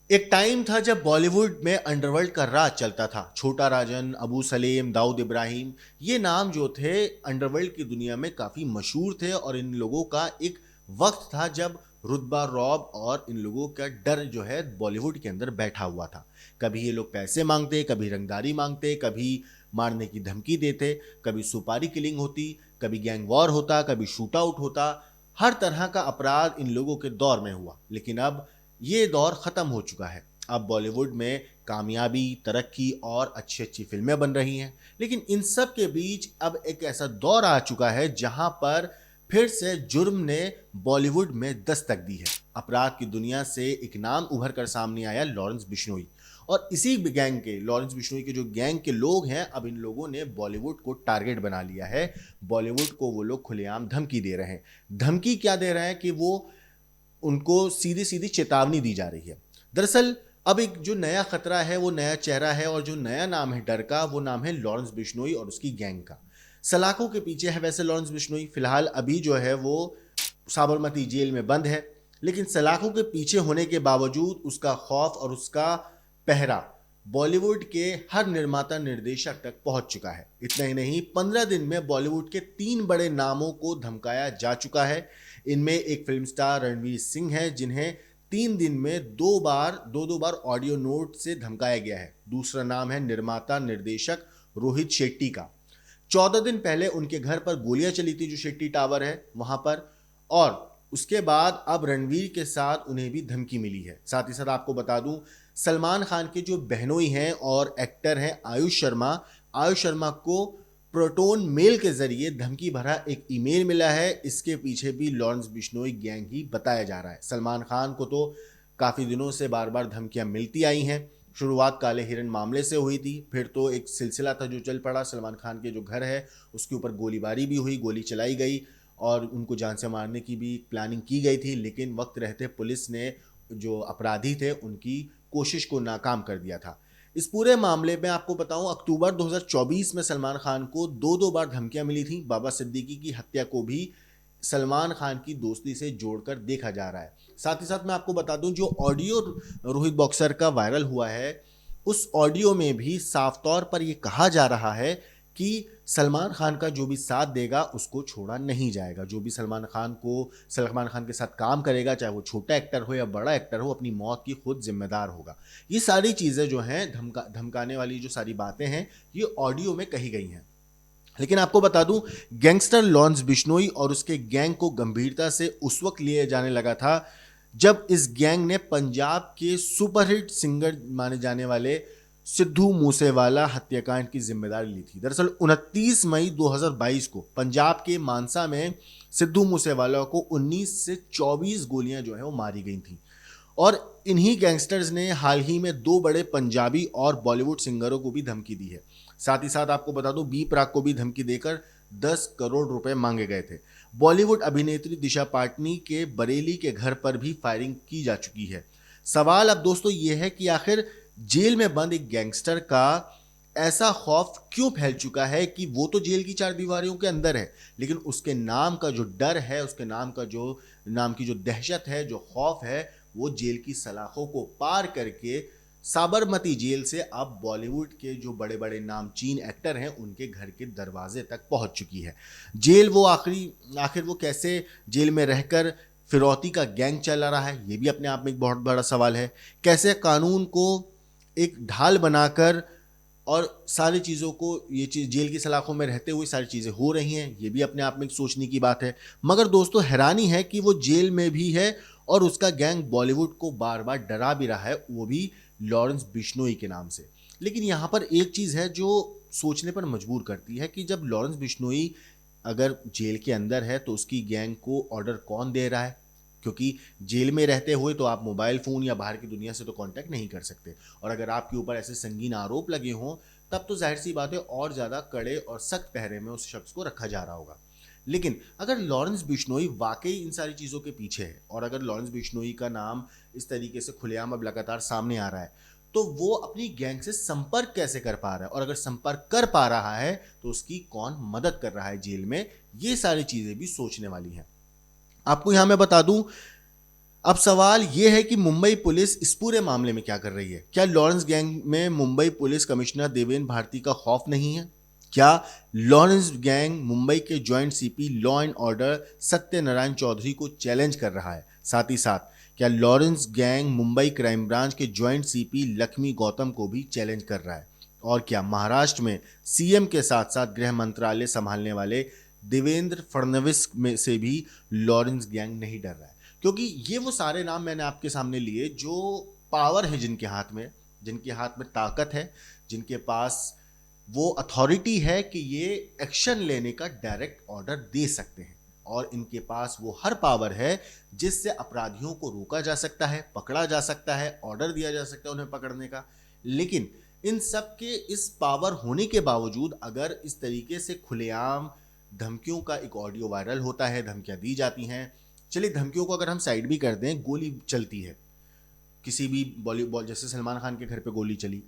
एक टाइम था जब बॉलीवुड में अंडरवर्ल्ड का राज चलता था। छोटा राजन, अबू सलेम, दाऊद इब्राहिम, ये नाम जो थे अंडरवर्ल्ड की दुनिया में काफ़ी मशहूर थे और इन लोगों का एक वक्त था जब रुतबा रौब और इन लोगों का डर जो है बॉलीवुड के अंदर बैठा हुआ था। कभी ये लोग पैसे मांगते, कभी रंगदारी मांगते, कभी मारने की धमकी देते, कभी सुपारी किलिंग होती, कभी गैंग वॉर होता, कभी शूट आउट होता। हर तरह का अपराध इन लोगों के दौर में हुआ। लेकिन अब ये दौर ख़त्म हो चुका है। अब बॉलीवुड में कामयाबी, तरक्की और अच्छी अच्छी फिल्में बन रही हैं। लेकिन इन सब के बीच अब एक ऐसा दौर आ चुका है जहां पर फिर से जुर्म ने बॉलीवुड में दस्तक दी है। अपराध की दुनिया से एक नाम उभर कर सामने आया, लॉरेंस बिश्नोई। और इसी गैंग के, लॉरेंस बिश्नोई के जो गैंग के लोग हैं, अब इन लोगों ने बॉलीवुड को टारगेट बना लिया है। बॉलीवुड को वो लोग खुलेआम धमकी दे रहे हैं। धमकी क्या दे रहे हैं कि वो उनको सीधी सीधी चेतावनी दी जा रही है। दरअसल अब एक जो नया खतरा है, वो नया चेहरा है और जो नया नाम है डर का, वो नाम है लॉरेंस बिश्नोई और उसकी गैंग का। सलाखों के पीछे है वैसे लॉरेंस बिश्नोई। फिलहाल अभी जो है वो साबरमती जेल में बंद है। लेकिन सलाखों के पीछे होने के बावजूद उसका खौफ और उसका पहरा बॉलीवुड के हर निर्माता निर्देशक तक पहुंच चुका है। इतना ही नहीं, 15 दिन में बॉलीवुड के 3 बड़े नामों को धमकाया जा चुका है। इनमें एक फिल्म स्टार रणवीर सिंह है, जिन्हें 3 दिन में दो बार ऑडियो नोट से धमकाया गया है। दूसरा नाम है निर्माता निर्देशक रोहित शेट्टी का। 14 दिन पहले उनके घर पर गोलियां चली थी, जो शेट्टी टावर है वहां पर। और उसके बाद अब रणवीर के साथ उन्हें भी धमकी मिली है। साथ ही साथ आपको बता दूं, सलमान खान के जो बहनोई हैं और एक्टर हैं आयुष शर्मा को प्रोटोन मेल के जरिए धमकी भरा एक ईमेल मिला है। इसके पीछे भी लॉरेंस बिश्नोई गैंग ही बताया जा रहा है। सलमान खान को तो काफ़ी दिनों से बार बार धमकियां मिलती आई हैं। शुरुआत काले हिरन मामले से हुई थी, फिर तो एक सिलसिला था जो चल पड़ा। सलमान खान के जो घर है उसके ऊपर गोलीबारी भी हुई, गोली चलाई गई और उनको जान से मारने की भी प्लानिंग की गई थी। लेकिन वक्त रहते पुलिस ने जो अपराधी थे उनकी कोशिश को नाकाम कर दिया था। इस पूरे मामले में आपको बताऊं, अक्टूबर 2024 में सलमान खान को दो बार धमकियां मिली थी। बाबा सिद्दीकी की हत्या को भी सलमान खान की दोस्ती से जोड़कर देखा जा रहा है। साथ ही साथ मैं आपको बता दूं, जो ऑडियो रोहित बॉक्सर का वायरल हुआ है, उस ऑडियो में भी साफ तौर पर यह कहा जा रहा है कि सलमान खान का जो भी साथ देगा उसको छोड़ा नहीं जाएगा। जो भी सलमान खान के साथ काम करेगा, चाहे वो छोटा एक्टर हो या बड़ा एक्टर हो, अपनी मौत की खुद जिम्मेदार होगा। ये सारी चीज़ें जो हैं, धमकाने वाली जो सारी बातें हैं, ये ऑडियो में कही गई हैं। लेकिन आपको बता दूं, गैंगस्टर लॉरेंस बिश्नोई और उसके गैंग को गंभीरता से उस वक्त लिए जाने लगा था जब इस गैंग ने पंजाब के सुपरहिट सिंगर माने जाने वाले सिद्धू मूसेवाला हत्याकांड की जिम्मेदारी ली थी। दरअसल 29 मई 2022 को पंजाब के मानसा में सिद्धू मूसेवाला को 19 से 24 गोलियां जो है वो मारी गई थी। और इन्हीं गैंगस्टर्स ने हाल ही में 2 बड़े पंजाबी और बॉलीवुड सिंगरों को भी धमकी दी है। साथ ही साथ आपको बता दूं, बी प्राक को भी धमकी देकर 10 करोड़ रुपए मांगे गए थे। बॉलीवुड अभिनेत्री दिशा पाटनी के बरेली के घर पर भी फायरिंग की जा चुकी है। सवाल अब दोस्तों ये है कि आखिर जेल में बंद एक गैंगस्टर का ऐसा खौफ क्यों फैल चुका है कि वो तो जेल की 4 दीवारों के अंदर है, लेकिन उसके नाम का जो डर है, उसके नाम की जो दहशत है, जो खौफ है, वो जेल की सलाखों को पार करके साबरमती जेल से अब बॉलीवुड के जो बड़े बड़े नामचीन एक्टर हैं उनके घर के दरवाजे तक पहुंच चुकी है। जेल वो आखिर वो कैसे जेल में रहकर फिरौती का गैंग चला रहा है, ये भी अपने आप में एक बहुत बड़ा सवाल है। कैसे कानून को एक ढाल बनाकर और सारी चीज़ों को, ये चीज़ जेल की सलाखों में रहते हुए सारी चीज़ें हो रही हैं, ये भी अपने आप में एक सोचने की बात है। मगर दोस्तों, हैरानी है कि वो जेल में भी है और उसका गैंग बॉलीवुड को बार बार डरा भी रहा है, वो भी लॉरेंस बिश्नोई के नाम से। लेकिन यहाँ पर एक चीज़ है जो सोचने पर मजबूर करती है कि जब लॉरेंस बिश्नोई अगर जेल के अंदर है तो उसकी गैंग को ऑर्डर कौन दे रहा है? क्योंकि जेल में रहते हुए तो आप मोबाइल फ़ोन या बाहर की दुनिया से तो कांटेक्ट नहीं कर सकते। और अगर आपके ऊपर ऐसे संगीन आरोप लगे हों, तब तो जाहिर सी बात है और ज़्यादा कड़े और सख्त पहरे में उस शख्स को रखा जा रहा होगा। लेकिन अगर लॉरेंस बिश्नोई वाकई इन सारी चीज़ों के पीछे है और अगर लॉरेंस बिश्नोई का नाम इस तरीके से खुलेआम अब लगातार सामने आ रहा है, तो वो अपनी गैंग से संपर्क कैसे कर पा रहा है? और अगर संपर्क कर पा रहा है तो उसकी कौन मदद कर रहा है जेल में? ये सारी चीज़ें भी सोचने वाली हैं। आपको यहाँ मैं बता दूं, अब सवाल ये है कि मुंबई पुलिस इस पूरे मामले में क्या कर रही है। क्या लॉरेंस गैंग में मुंबई पुलिस कमिश्नर देवेंद्र भारती का खौफ नहीं है? क्या लॉरेंस गैंग मुंबई के joint CP law and order Satyanarayan Chaudhary को चैलेंज कर रहा है? साथ ही साथ क्या Lawrence gang Mumbai crime branch के जॉइंट सीपी लक्ष्मी गौतम को भी चैलेंज कर रहा है? और क्या महाराष्ट्र में सीएम के साथ साथ गृह मंत्रालय संभालने वाले देवेंद्र फडणवीस में से भी लॉरेंस गैंग नहीं डर रहा है? क्योंकि ये वो सारे नाम मैंने आपके सामने लिए जो पावर है जिनके हाथ में ताकत है, जिनके पास वो अथॉरिटी है कि ये एक्शन लेने का डायरेक्ट ऑर्डर दे सकते हैं, और इनके पास वो हर पावर है जिससे अपराधियों को रोका जा सकता है, पकड़ा जा सकता है, ऑर्डर दिया जा सकता है उन्हें पकड़ने का। लेकिन इन सब के इस पावर होने के बावजूद अगर इस तरीके से खुलेआम धमकियों का एक ऑडियो वायरल होता है, धमकियां दी जाती हैं, चलिए धमकियों को अगर हम साइड भी कर दें, गोली चलती है किसी भी बॉलीवुड, जैसे सलमान खान के घर पे गोली चली,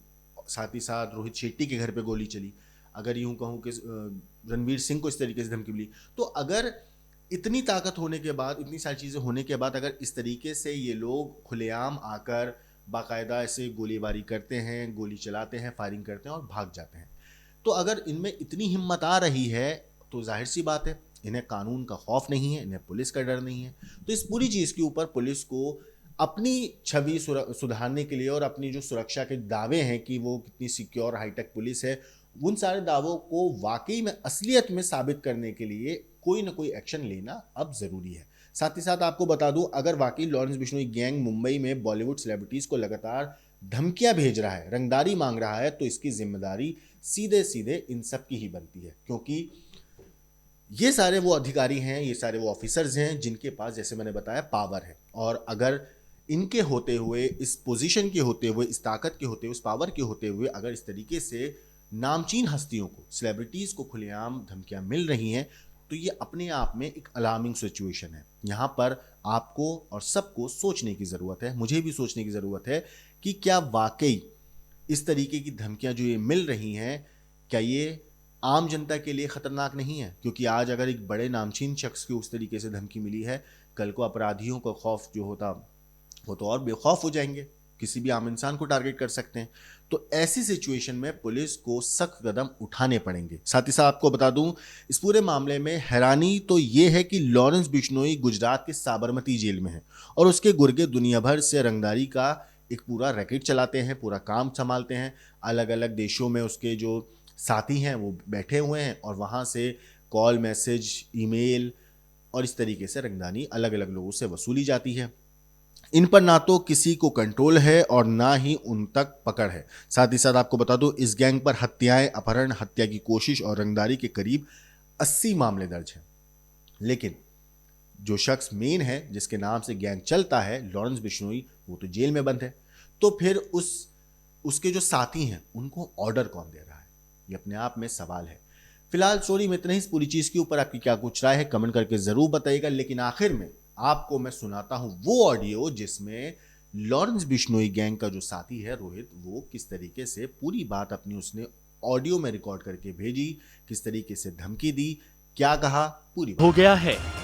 साथ ही साथ रोहित शेट्टी के घर पे गोली चली, अगर यूं कहूं कि रणवीर सिंह को इस तरीके से धमकी मिली, तो अगर इतनी ताकत होने के बाद, इतनी सारी चीज़ें होने के बाद अगर इस तरीके से ये लोग खुलेआम आकर बाकायदा ऐसे गोलीबारी करते हैं, गोली चलाते हैं, फायरिंग करते हैं और भाग जाते हैं, तो अगर इनमें इतनी हिम्मत आ रही है तो जाहिर सी बात है इन्हें कानून का खौफ नहीं है, इन्हें पुलिस का डर नहीं है। तो इस पूरी चीज़ के ऊपर पुलिस को अपनी छवि सुधारने के लिए और अपनी जो सुरक्षा के दावे हैं कि वो कितनी सिक्योर हाईटेक पुलिस है, उन सारे दावों को वाकई में असलियत में साबित करने के लिए कोई ना कोई एक्शन लेना अब ज़रूरी है। साथ ही साथ आपको बता दूं, अगर वाकई लॉरेंस बिश्नोई गैंग मुंबई में बॉलीवुड सेलिब्रिटीज़ को लगातार धमकियां भेज रहा है, रंगदारी मांग रहा है, तो इसकी जिम्मेदारी सीधे सीधे इन सब की ही बनती है, क्योंकि ये सारे वो अधिकारी हैं, ये सारे वो ऑफिसर्स हैं जिनके पास, जैसे मैंने बताया, पावर है। और अगर इनके होते हुए, इस पोजीशन के होते हुए, इस ताकत के होते हुए, इस पावर के होते हुए अगर इस तरीके से नामचीन हस्तियों को, सेलिब्रिटीज़ को खुलेआम धमकियां मिल रही हैं, तो ये अपने आप में एक अलार्मिंग सिचुएशन है। यहाँ पर आपको और सबको सोचने की ज़रूरत है, मुझे भी सोचने की ज़रूरत है कि क्या वाकई इस तरीके की धमकियां जो ये मिल रही हैं, क्या ये आम जनता के लिए खतरनाक नहीं है? क्योंकि आज अगर एक बड़े नामचीन शख्स को उस तरीके से धमकी मिली है, कल को अपराधियों का खौफ जो होता वो तो और बेखौफ हो जाएंगे, किसी भी आम इंसान को टारगेट कर सकते हैं। तो ऐसी सिचुएशन में पुलिस को सख्त कदम उठाने पड़ेंगे। साथ ही साथ आपको बता दूं, इस पूरे मामले में हैरानी तो ये है कि लॉरेंस बिश्नोई गुजरात के साबरमती जेल में है और उसके गुर्गे दुनिया भर से रंगदारी का एक पूरा रैकेट चलाते हैं, पूरा काम संभालते हैं। अलग अलग देशों में उसके जो साथी हैं वो बैठे हुए हैं और वहाँ से कॉल, मैसेज, ईमेल और इस तरीके से रंगदारी अलग अलग लोगों से वसूली जाती है। इन पर ना तो किसी को कंट्रोल है और ना ही उन तक पकड़ है। साथ ही साथ आपको बता दूं, इस गैंग पर हत्याएं, अपहरण, हत्या की कोशिश और रंगदारी के करीब 80 मामले दर्ज हैं। लेकिन जो शख्स मेन है, जिसके नाम से गैंग चलता है, लॉरेंस बिश्नोई, वो तो जेल में बंद है। तो फिर उसके जो साथी हैं उनको ऑर्डर कौन दे रहा है? ये अपने आप में सवाल है। फिलहाल स्टोरी में इतना ही। इस पूरी चीज के ऊपर आपकी क्या कुछ राय है, कमेंट करके जरूर बताइएगा। लेकिन आखिर में आपको मैं सुनाता हूं वो ऑडियो जिसमें लॉरेंस बिश्नोई गैंग का जो साथी है रोहित, वो किस तरीके से पूरी बात अपनी उसने ऑडियो में रिकॉर्ड करके भेजी, किस तरीके से धमकी दी, क्या कहा, पूरी बात हो गया है।